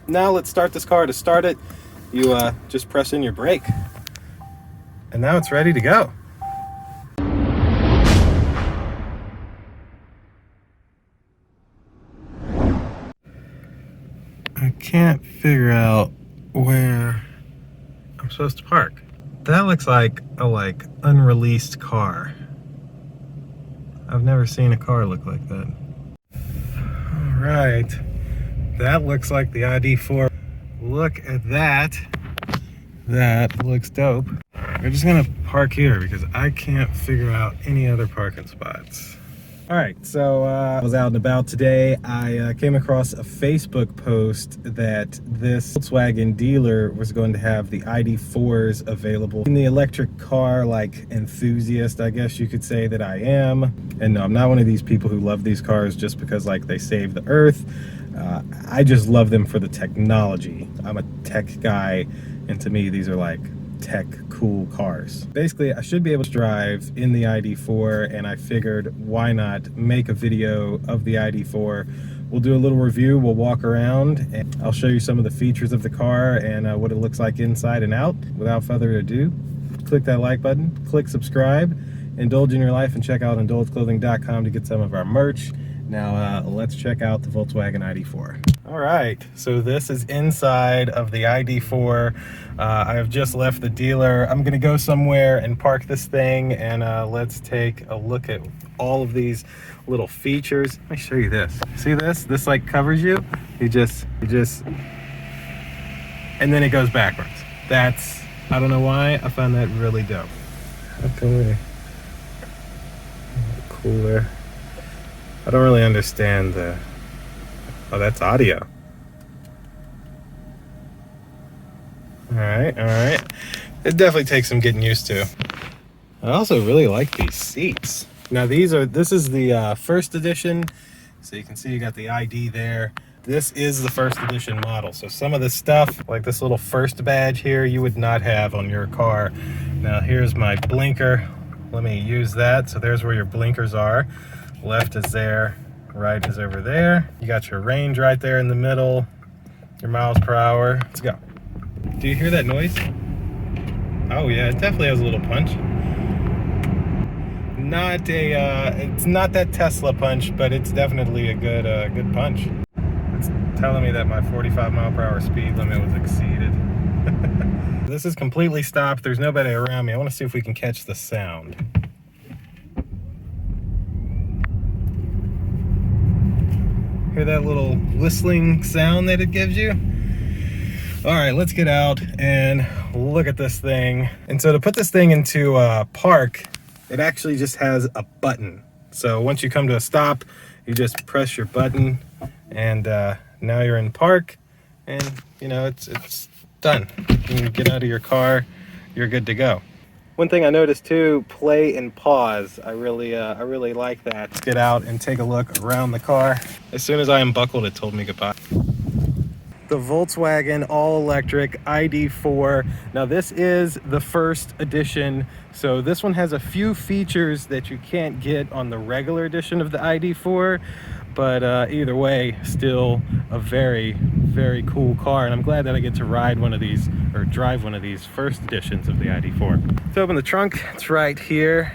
Now let's start this car. To start it, you just press in your brake. And now it's ready to go. I can't figure out where I'm supposed to park. That looks like a unreleased car. I've never seen a car look like that. All right, that looks like the ID.4. Look at that. That looks dope. We're just gonna park here because I can't figure out any other parking spots. All right, so I was out and about today. I came across a Facebook post that this Volkswagen dealer was going to have the ID.4s available. In the electric car enthusiast, I guess you could say that I am. And no, I'm not one of these people who love these cars just because they save the earth. I just love them for the technology. I'm a tech guy, and to me these are tech cool cars. Basically, I should be able to drive in the ID.4, and I figured why not make a video of the ID.4. We'll do a little review, we'll walk around, and I'll show you some of the features of the car and what it looks like inside and out. Without further ado, click that like button, click subscribe, indulge in your life, and check out indulgeclothing.com to get some of our merch. Now let's check out the Volkswagen ID.4. All right, so this is inside of the ID.4. I have just left the dealer. I'm gonna go somewhere and park this thing, and let's take a look at all of these little features. Let me show you this. See this? This covers you. You just, and then it goes backwards. I don't know why, I found that really dope. How can we, cooler. I don't really understand the, oh, that's audio. All right. It definitely takes some getting used to. I also really like these seats. Now this is the first edition. So you can see you got the ID there. This is the first edition model. So some of the stuff, like this little first badge here, you would not have on your car. Now here's my blinker. Let me use that. So there's where your blinkers are. Left is there, right is over there. You got your range right there in the middle, your miles per hour. Let's go. Do you hear that noise? Oh yeah, it definitely has a little punch. It's not that Tesla punch, but it's definitely a good punch. It's telling me that my 45 mile per hour speed limit was exceeded. This is completely stopped. There's nobody around me. I want to see if we can catch the sound. Hear that little whistling sound that it gives you? All right, let's get out and look at this thing. And so to put this thing into park, it actually just has a button. So once you come to a stop, you just press your button, and now you're in park, and it's done. You can get out of your car, you're good to go. One thing I noticed too, play and pause. I really like that. Let's get out and take a look around the car. As soon as I unbuckled, it told me goodbye. The Volkswagen all-electric ID.4. Now this is the first edition, so this one has a few features that you can't get on the regular edition of the ID.4, but either way, still a very, very cool car, and I'm glad that I get to ride one of these, or drive one of these first editions of the ID.4. Let's open the trunk. It's right here.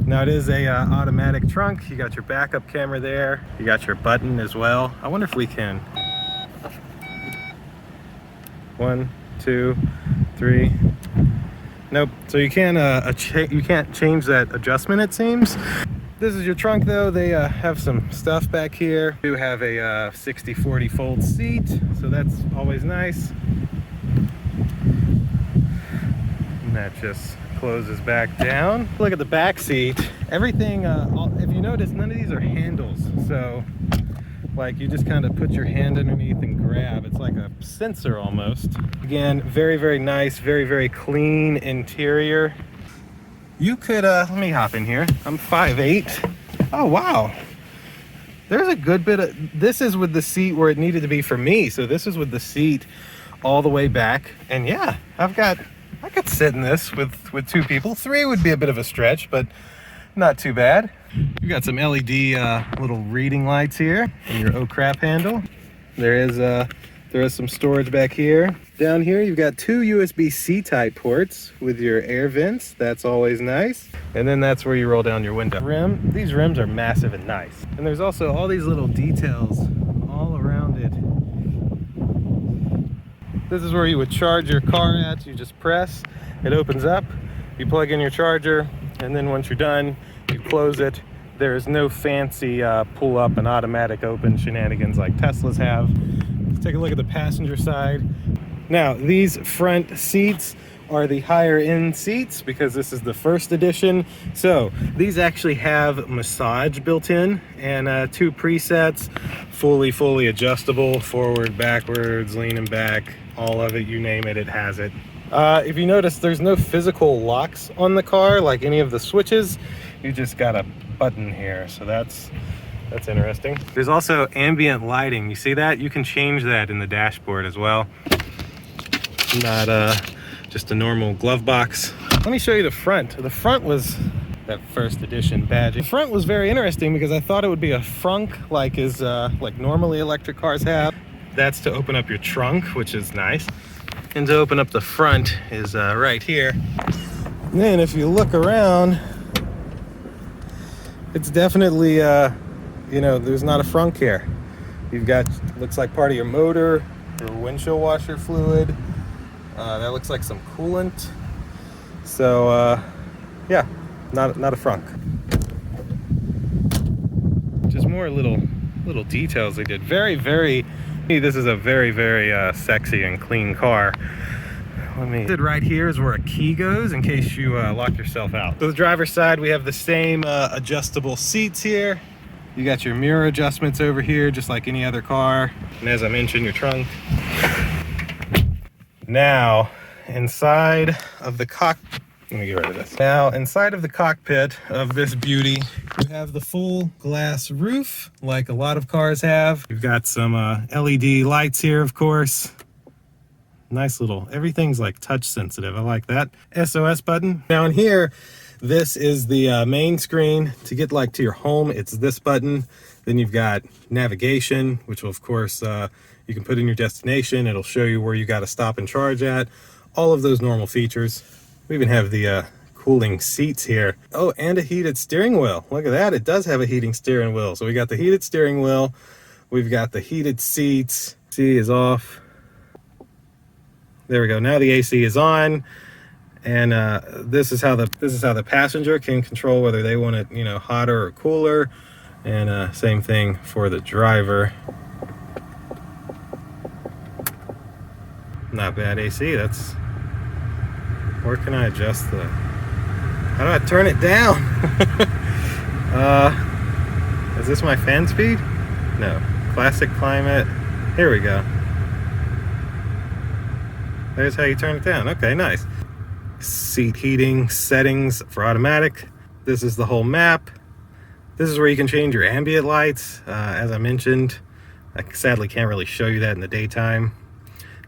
Now it is a automatic trunk. You got your backup camera there. You got your button as well. I wonder if we can. 1, 2, 3. Nope. So you can't change that adjustment, it seems. This is your trunk though. They have some stuff back here. You have a 60/40 fold seat, so that's always nice. And that just closes back down. Look at the back seat. Everything, if you notice, none of these are handles. So you just kind of put your hand underneath and grab. It's like a sensor almost. Again, very, very nice, very, very clean interior. You could, let me hop in here. I'm 5'8". Oh, wow. There's a good bit of, this is with the seat where it needed to be for me. So this is with the seat all the way back. And yeah, I could sit in this with 2 people. 3 would be a bit of a stretch, but not too bad. You got some LED little reading lights here and your oh crap handle. There is some storage back here. Down here, you've got two USB-C type ports with your air vents. That's always nice. And then that's where you roll down your window. These rims are massive and nice. And there's also all these little details all around it. This is where you would charge your car at. You just press, it opens up, you plug in your charger, and then once you're done, you close it. There is no fancy pull up and automatic open shenanigans like Teslas have. Let's take a look at the passenger side. Now, these front seats are the higher end seats because this is the first edition. So these actually have massage built in and two presets, fully adjustable, forward, backwards, leaning back, all of it, you name it, it has it. If you notice, there's no physical locks on the car like any of the switches. You just got a button here, so that's interesting. There's also ambient lighting. You see that? You can change that in the dashboard as well. Not just a normal glove box. Let me show you the front. The front was that first edition badge. The front was very interesting because I thought it would be a frunk like like normally electric cars have. That's to open up your trunk, which is nice. And to open up the front is right here. And then if you look around, it's definitely, you know, there's not a frunk here. You've got, looks like part of your motor, your windshield washer fluid. That looks like some coolant. So, yeah, not a frunk. Just more little details they did. This is a very sexy and clean car. Right here is where a key goes in case you lock yourself out. So the driver's side, we have the same adjustable seats here. You got your mirror adjustments over here, just like any other car. And as I mentioned, your trunk. Now, inside of the cockpit, let me get rid of this. Now, inside of the cockpit of this beauty, you have the full glass roof, like a lot of cars have. You've got some LED lights here, of course. Nice little, everything's like touch sensitive. I like that. SOS button. Down here, this is the main screen. To get like to your home, it's this button. Then you've got navigation, which will of course, you can put in your destination. It'll show you where you got to stop and charge at. All of those normal features. We even have the cooling seats here. Oh, and a heated steering wheel. Look at that. It does have a heating steering wheel. So we got the heated steering wheel. We've got the heated seats. AC is off. There we go. Now the AC is on. And this is how the passenger can control whether they want it, you know, hotter or cooler. And same thing for the driver. Not bad AC. That's, where can I adjust the, how do I turn it down? Is this my fan speed? No. Classic climate. Here we go. There's how you turn it down. Okay, nice. Seat heating settings for automatic. This is the whole map. This is where you can change your ambient lights. As I mentioned, I sadly can't really show you that in the daytime.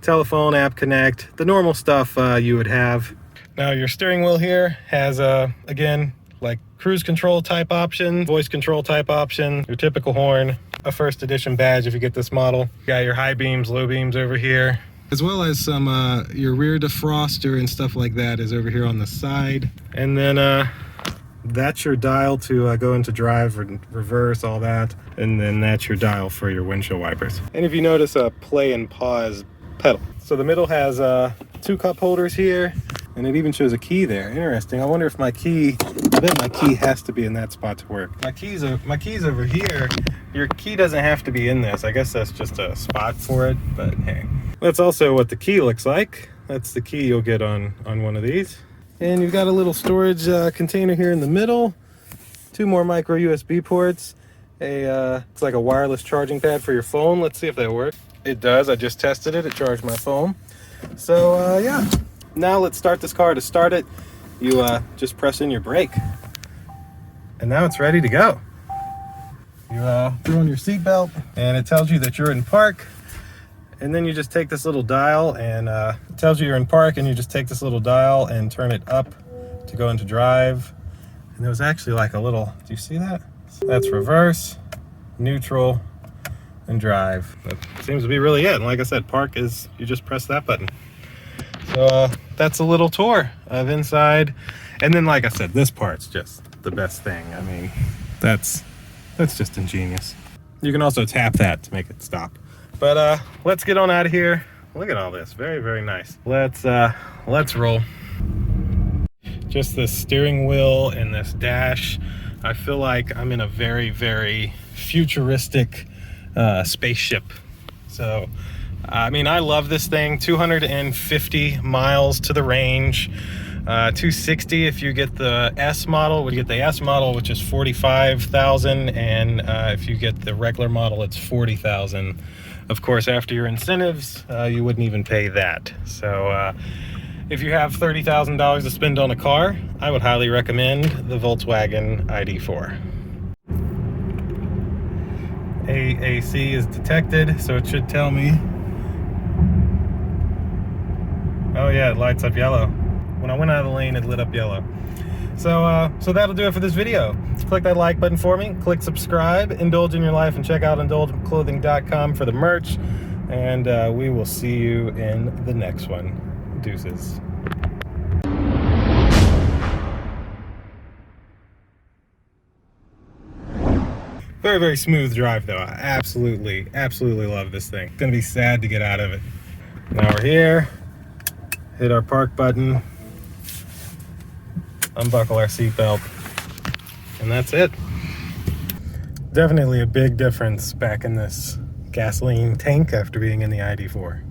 Telephone, app connect, the normal stuff you would have. Now your steering wheel here has again, like cruise control type option, voice control type option, your typical horn, a first edition badge if you get this model. You got your high beams, low beams over here, as well as some your rear defroster and stuff like that is over here on the side. And then that's your dial to go into drive, reverse, all that. And then that's your dial for your windshield wipers. And if you notice a play and pause pedal. So the middle has two cup holders here, and it even shows a key there. Interesting. I wonder if my key, I bet my key has to be in that spot to work. My key's over here. Your key doesn't have to be in this. I guess that's just a spot for it, but hey. That's also what the key looks like. That's the key you'll get on one of these. And you've got a little storage container here in the middle. Two more micro USB ports. It's like a wireless charging pad for your phone. Let's see if that works. It does. I just tested it. It charged my phone. So yeah. Now let's start this car. To start it, you just press in your brake. And now it's ready to go. You throw on your seatbelt and it tells you that you're in park. And then you just take this little dial and it tells you you're in park, and you just take this little dial and turn it up to go into drive. And there was actually like a little, do you see that? That's reverse, neutral, and drive. That seems to be really it. And like I said, park is, you just press that button. So that's a little tour of inside. And then, like I said, this part's just the best thing. I mean, that's just ingenious. You can also tap that to make it stop. But let's get on out of here. Look at all this, very, very nice. Let's roll. Just this steering wheel and this dash. I feel like I'm in a very, very futuristic spaceship. So, I mean, I love this thing. 250 miles to the range. 260 if you get the S model. Would get the S model, which is 45,000, and if you get the regular model, it's 40,000. Of course, after your incentives, you wouldn't even pay that. So if you have $30,000 to spend on a car, I would highly recommend the Volkswagen ID.4. AAC is detected, so it should tell me. Oh yeah, it lights up yellow. When I went out of the lane, it lit up yellow. So that'll do it for this video. Click that like button for me, click subscribe, indulge in your life, and check out indulgeclothing.com for the merch. And we will see you in the next one. Deuces. Very, very smooth drive though. I absolutely love this thing. It's gonna be sad to get out of it. Now we're here, hit our park button, unbuckle our seatbelt, and that's it. Definitely a big difference back in this gasoline tank after being in the ID.4.